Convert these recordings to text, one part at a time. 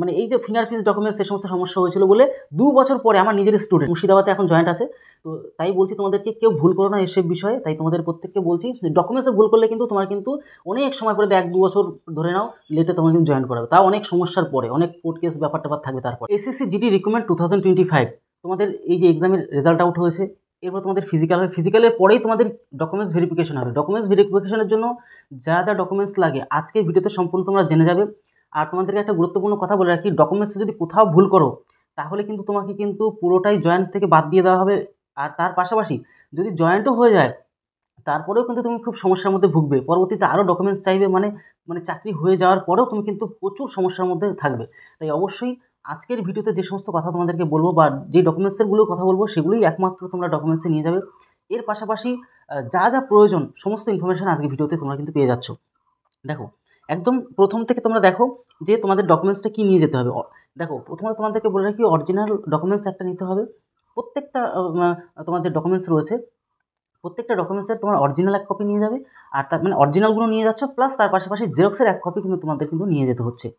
মানে এই যে ফিঙ্গারপ্রিন্ট ডকুমেন্টস এই সমস্ত সমস্যা হয়েছিল বলে 2 বছর পরে আমার নিজের স্টুডেন্ট মুর্শিদাবাদে এখন জয়েন্ট আছে। তো তাই বলছি তোমাদেরকে কেউ ভুল করো না এসব বিষয়ে। তাই তোমাদের প্রত্যেককে বলছি ডকুমেন্টসে ভুল করলে কিন্তু তোমার কিন্তু অনেক সময় পরে 1-2 বছর ধরে নাও লেটে তোমার কিন্তু জয়েন করাবে, তাও অনেক সমস্যার পরে, অনেক কোর্ট কেস ব্যাপার ট্যাপার থাকবে। তারপর এসএসসি জিডি রিক্রুটমেন্ট 2025 তোমাদের এই যে এক্সামের রেজাল্ট আউট হয়েছে, এরপর তোমাদের ফিজিক্যাল হবে, ফিজিক্যালের পরেই তোমাদের ডকুমেন্টস ভেরিফিকেশন হবে। ডকুমেন্টস ভেরিফিকেশনের জন্য যা যা ডকুমেন্টস লাগে আজকের ভিডিওতে সম্পূর্ণ তোমরা জেনে যাবে। আর তোমাদেরকে একটা গুরুত্বপূর্ণ কথা বলে রাখি, ডকুমেন্টসে যদি কোথাও ভুল করো তাহলে কিন্তু তোমাকে কিন্তু পুরোটাই জয়েন্ট থেকে বাদ দিয়ে দেওয়া হবে। আর তার পাশাপাশি যদি জয়েন্টও হয়ে যায় তারপরেও কিন্তু তুমি খুব সমস্যার মধ্যে ভুগবে, পরবর্তীতে আরও ডকুমেন্টস চাইবে, মানে মানে চাকরি হয়ে যাওয়ার পরেও তুমি কিন্তু প্রচুর সমস্যার মধ্যে থাকবে। তাই অবশ্যই আজকের ভিডিওতে যে সমস্ত কথা তোমাদেরকে বলবো বা যে ডকুমেন্টসেরগুলো কথা বলবো সেগুলোই একমাত্র তোমরা ডকুমেন্টসে নিয়ে যাবে। এর পাশাপাশি যা যা প্রয়োজন সমস্ত ইনফরমেশান আজকে ভিডিওতে তোমরা কিন্তু পেয়ে যাচ্ছ। দেখো একদম প্রথম থেকে তোমরা দেখো যে তোমাদের ডকুমেন্টসটা কী নিয়ে যেতে হবে। দেখো প্রথমে তোমাদেরকে বলে রাখি অরিজিনাল ডকুমেন্টস একটা নিতে হবে। প্রত্যেকটা তোমার যে ডকুমেন্টস রয়েছে প্রত্যেকটা ডকুমেন্টসের তোমার অরিজিনাল এক কপি নিয়ে যাবে। আর তার মানে অরিজিনালগুলো নিয়ে যাচ্ছ প্লাস তার পাশাপাশি জেরক্সের এক কপি কিন্তু তোমাদের কিন্তু নিয়ে যেতে হচ্ছে।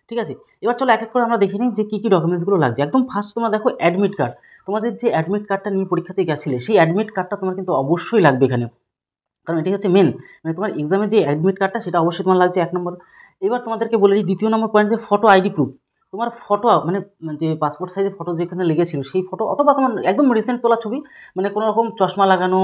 ঠিক আছে, এবার চলো এক এক করে আমরা দেখে নিই যে কী কী ডকুমেন্টসগুলো লাগছে। একদম ফার্স্ট তোমরা দেখো অ্যাডমিট কার্ড। তোমাদের যে অ্যাডমিট কার্ডটা নিয়ে পরীক্ষাতে গেছিলে সেই অ্যাডমিট কার্ডটা তোমার কিন্তু অবশ্যই লাগবে এখানে, কারণ এটাই হচ্ছে মেন, মানে তোমার এক্সামের যে অ্যাডমিট কার্ডটা সেটা অবশ্যই তোমার লাগছে 1 নম্বর। এবার তোমাদেরকে বলে দিই 2য় নম্বর পয়েন্ট যে ফটো আইডি প্রুফ। তোমার ফটো মানে যে পাসপোর্ট সাইজের ফটো যেখানে লেগেছিল সেই ফটো, অথবা তোমার একদম রিসেন্ট তোলা ছবি, মানে কোনো রকম চশমা লাগানো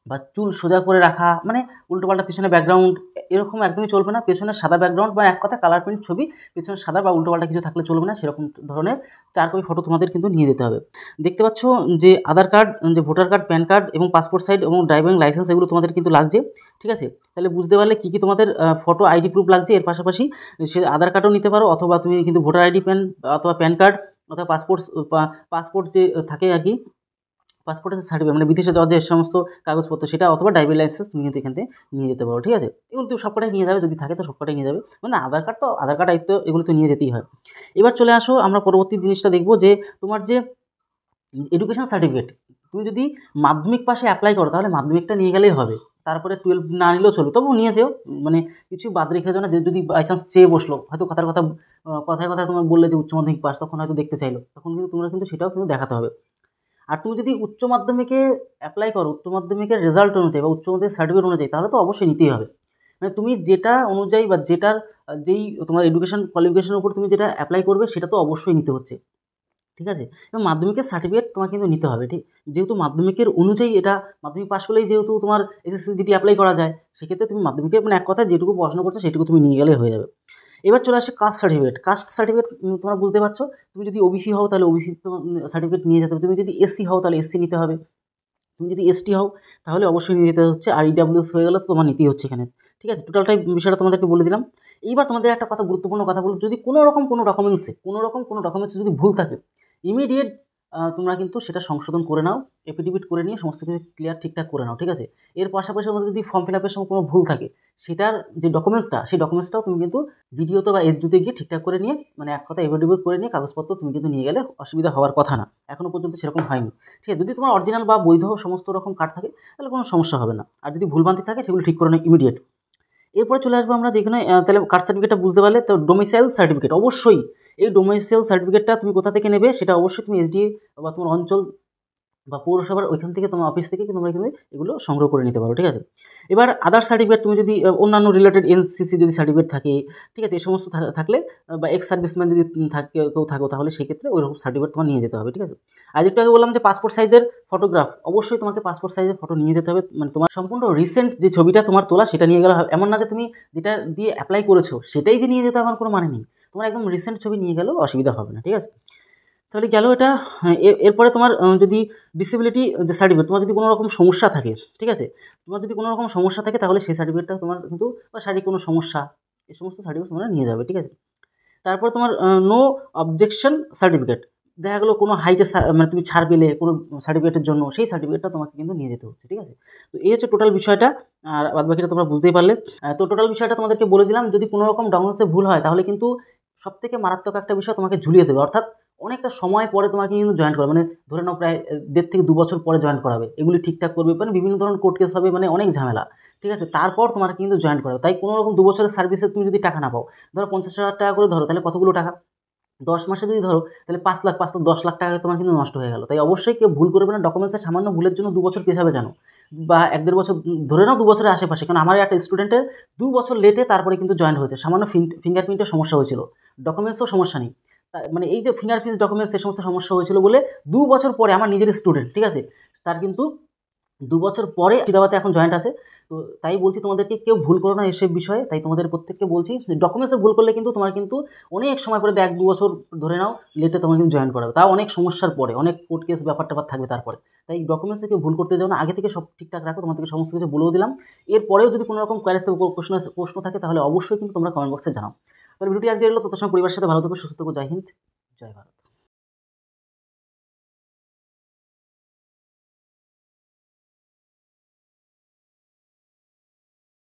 বা চুল সোজা করে রাখা, মানে উল্টোপাল্টা পিছনে ব্যাকগ্রাউন্ড এরকম একদমই চলবে না। পেছনে সাদা ব্যাকগ্রাউন্ড বা এক কথা কালার প্রিন্ট ছবি, পেছনে সাদা বা উল্টোপাল্টা কিছু থাকলে চলবে না, সেরকম ধরনের 4 কপি ফটো তোমাদের কিন্তু নিয়ে যেতে হবে। দেখতে পাচ্ছ যে আধার কার্ড, যে ভোটার কার্ড, প্যান কার্ড এবং পাসপোর্ট সাইজ এবং ড্রাইভিং লাইসেন্স এগুলো তোমাদের কিন্তু লাগছে। ঠিক আছে, তাহলে বুঝতে পারলে কী কী তোমাদের ফটো আইডি প্রুফ লাগছে। এর পাশাপাশি সে আধার কার্ডও নিতে পারো, অথবা তুমি কিন্তু ভোটার আইডি প্যান অথবা প্যান কার্ড অথবা পাসপোর্ট যে থাকে আর কি, পাসপোর্টের সার্টিফিকেট মানে বিদেশে যাওয়ার যে সমস্ত কাগজপত্র সেটা, অথবা ড্রাইভিং লাইসেন্স তুমি কিন্তু এখান থেকে নিয়ে যেতে পারো। ঠিক আছে, এগুলো তুমি সবকটাই নিয়ে যাবে, যদি থাকে তো সবকটাই নিয়ে যাবে। মানে আধার কার্ড তো আধার কার্ড দায়িত্ব, এগুলো তো নিয়ে যেতেই হয়। এবার চলে আসো আমরা পরবর্তী জিনিসটা দেখবো যে তোমার যে এডুকেশন সার্টিফিকেট। তুমি যদি মাধ্যমিক পাশে অ্যাপ্লাই করো তাহলে মাধ্যমিকটা নিয়ে গেলেই হবে, তারপরে 12 না নিলেও চলবে, তবুও নিয়ে যেও, মানে কিছু বাদ রেখে যাও না। যে যদি বাই চান্স চেয়ে বসলো, হয়তো কথায় কথায় তোমার বললে যে উচ্চ মাধ্যমিক পাস, তখন হয়তো দেখতে চাইলো, তখন কিন্তু তোমরা কিন্তু সেটাও কিন্তু দেখাতে হবে। আর তুমি যদি উচ্চ মাধ্যমিকে অ্যাপ্লাই করো, উচ্চ মাধ্যমিকের রেজাল্ট অনুযায়ী বা উচ্চ মাধ্যমিক সার্টিফিকেট অনুযায়ী, তাহলে তো অবশ্যই নিতেই হবে। মানে তুমি যেটা অনুযায়ী বা যেটার যেই তোমার এডুকেশন কোয়ালিফিকেশনের উপর তুমি যেটা অ্যাপ্লাই করবে সেটা তো অবশ্যই নিতে হচ্ছে। ঠিক আছে, এবং মাধ্যমিকের সার্টিফিকেট তোমার কিন্তু নিতে হবে। ঠিক, যেহেতু মাধ্যমিকের অনুযায়ী এটা, মাধ্যমিক পাস করলেই যেহেতু তোমার এসএসসি জিডি অ্যাপ্লাই করা যায়, সেক্ষেত্রে তুমি মাধ্যমিকের মানে এক কথায় যেটুকু পড়াশোনা করছো সেটুকু তুমি নিয়ে গেলে হয়ে যাবে। এবার চলে আসে কাস্ট সার্টিফিকেট। কাস্ট সার্টিফিকেট তোমরা বুঝতে পারছো, তুমি যদি ওবিসি হও তাহলে ওবিসি সার্টিফিকেট নিয়ে যেতে হবে, তুমি যদি এসসি হও তাহলে এসসি নিতে হবে, তুমি যদি এসটি হও তাহলে অবশ্যই নিয়ে যেতে হচ্ছে, আর ইডাব্লিউএস হয়ে গেলে তো তোমার নিতেই হচ্ছে এখানে। ঠিক আছে, টোটালটাই বিষয়টা তোমাদেরকে বলে দিলাম। এইবার তোমাদের একটা কথা, গুরুত্বপূর্ণ কথা বলবো, যদি কোনো রকম কোনো ডকুমেন্টসে যদি ভুল থাকে, ইমিডিয়েট তোমরা কিন্তু সেটা সংশোধন করে নাও, এফিডেভিট করে নিয়ে সমস্ত কিছু ক্লিয়ার ঠিকঠাক করে নাও। ঠিক আছে, এর পাশাপাশি আমাদের যদি ফর্ম ফিল আপের সময় কোনো ভুল থাকে, সেটার যে ডকুমেন্টসটা সেই ডকুমেন্টসটাও তুমি কিন্তু ভিডিওতে বা এসডিতে গিয়ে ঠিকঠাক করে নিয়ে, মানে এক কথা এফিডেভিট করে নিয়ে কাগজপত্র তুমি কিন্তু নিয়ে গেলে অসুবিধা হওয়ার কথা না। এখনও পর্যন্ত সেরকম হয়নি। ঠিক আছে, যদি তোমার অরিজিনাল বা বৈধ সমস্ত রকম কার্ড থাকে তাহলে কোনো সমস্যা হবে না, আর যদি ভুলভ্রান্তি থাকে সেগুলো ঠিক করে নাও ইমিডিয়েট। এরপরে চলে আসবো আমরা যেখানে তাহলে কাস্ট সার্টিফিকেটটা বুঝতে পারলে, তো ডোমিসাইল সার্টিফিকেট অবশ্যই। এই ডোমিসাইল সার্টিফিকেটটা তুমি কোথা থেকে নেবে সেটা অবশ্যই তুমি এসডিএ বা তোমার অঞ্চল বা পৌরসভার ওইখান থেকে, তোমার অফিস থেকে তোমরা কিন্তু এগুলো সংগ্রহ করে নিতে পারো। ঠিক আছে, এবার আদার সার্টিফিকেট, তুমি যদি অন্যান্য রিলেটেড এনসিসি যদি সার্টিফিকেট থাকে, ঠিক আছে, এই সমস্ত থাকলে বা এক্স সার্ভিসম্যান যদি কেউ থাকো তাহলে সেক্ষেত্রে ওই রকম সার্টিফিকেট তোমার নিয়ে যেতে হবে। ঠিক আছে, আর একটু আগে বললাম যে পাসপোর্ট সাইজের ফটোগ্রাফ, অবশ্যই তোমাকে পাসপোর্ট সাইজের ফটো নিয়ে যেতে হবে, মানে তোমার সম্পূর্ণ রিসেন্ট যে ছবিটা তোমার তোলা সেটা নিয়ে গেলে হবে। এমন না যে তুমি যেটা দিয়ে অ্যাপ্লাই করেছো সেটাই যে নিয়ে যেতে আমার কোনো মানে নেই, তোমার একদম রিসেন্ট ছবি নিয়ে গেলেও অসুবিধা হবে না। ঠিক আছে, তাহলে গেল এটা। এরপরে তোমার যদি ডিসেবিলিটি যে সার্টিফিকেট, তোমার যদি কোনো রকম সমস্যা থাকে, ঠিক আছে, তোমার যদি কোনো রকম সমস্যা থাকে তাহলে সেই সার্টিফিকেটটা তোমার কিন্তু, বা শারীরিক কোনো সমস্যা, এই সমস্ত সার্টিফিকেট তোমরা নিয়ে যাবে। ঠিক আছে, তারপর তোমার নো অবজেকশন সার্টিফিকেট, দেখা গেলো কোনো হাইটে মানে তুমি ছাড় পেলে কোনো সার্টিফিকেটের জন্য, সেই সার্টিফিকেটটা তোমাকে কিন্তু নিয়ে যেতে হচ্ছে। ঠিক আছে, তো এই হচ্ছে টোটাল বিষয়টা, আর বাদবাকিটা তোমরা বুঝতেই পারলে। তো টোটাল বিষয়টা তোমাদেরকে বলে দিলাম। যদি কোনো রকম ডকুমেন্টসে ভুল হয় তাহলে কিন্তু সবথেকে মারাত্মক একটা বিষয়, তোমাকে ঝুলিয়ে দেবে, অর্থাৎ অনেকটা সময় পরে তোমাকে কিন্তু জয়েন করবে, মানে ধরে নাও প্রায় 1.5 থেকে 2 বছর পরে জয়েন করাবে, এগুলি ঠিকঠাক করবে, মানে বিভিন্ন ধরনের কোর্ট কেস হবে, মানে অনেক ঝামেলা। ঠিক আছে, তারপর তোমাকে কিন্তু জয়েন করাবে। তাই কোনো রকম 2 বছরের সার্ভিসে তুমি যদি টাকা না পাও, ধরো 50,000 টাকা করে ধরো, তাহলে কতগুলো টাকা, 10 মাসে যদি ধরো তাহলে 5 লাখ 10 লাখ টাকা তোমার কিন্তু নষ্ট হয়ে গেল। তাই অবশ্যই কেউ ভুল করবে না, ডকুমেন্টসের সামান্য ভুলের জন্য 2 বছর পিছাবে কেন? বা 1-1.5 বছর, ধরে নাও 2 বছরের আশেপাশে। কারণ আমার একটা স্টুডেন্টের 2 বছর লেটে তারপরে কিন্তু জয়েন হয়েছে। সামান্য ফিঙ্গারপ্রিন্টের সমস্যা হয়েছিল। ডকুমেন্টসেও সমস্যা নেই। মানে এই যে ফিঙ্গারপ্রিন্ট ডকুমেন্টস এই সমস্ত সমস্যা হয়েছিল বলে 2 বছর পরে আমার নিজের স্টুডেন্ট, ঠিক আছে? তার কিন্তু 2 বছর পরে মুর্শিদাবাদে এখন জয়েন্ট আছে। তো তাই বলছি তোমাদেরকে কেউ ভুল করো না এসব বিষয়ে। তাই তোমাদের প্রত্যেককে বলছি ডকুমেন্টসে ভুল করলে কিন্তু তোমার কিন্তু অনেক সময় পরে 1-2 বছর ধরে নাও লেটে তোমার কিন্তু জয়েন করাবে। তাও অনেক সমস্যার পরে, অনেক কোর্ট কেস ব্যাপার-ট্যাপার থাকবে তারপরে। তাই ডকুমেন্টসে কেউ ভুল করতে যাও না। আগে থেকে সব ঠিকঠাক রাখো। তোমাদেরকে সমস্ত কিছু বলেও দিলাম। এরপরেও যদি কোনো রকম কোয়ারিজ প্রশ্ন থাকে তাহলে অবশ্যই কিন্তু তোমরা কমেন্ট বক্সে জানাও। তাহলে ভিডিওটি আজকে এলো। তত সময় পরিবারের সাথে ভালো থেকো, সুস্থ থেকো। জয় হিন্দ, জয় ভারত।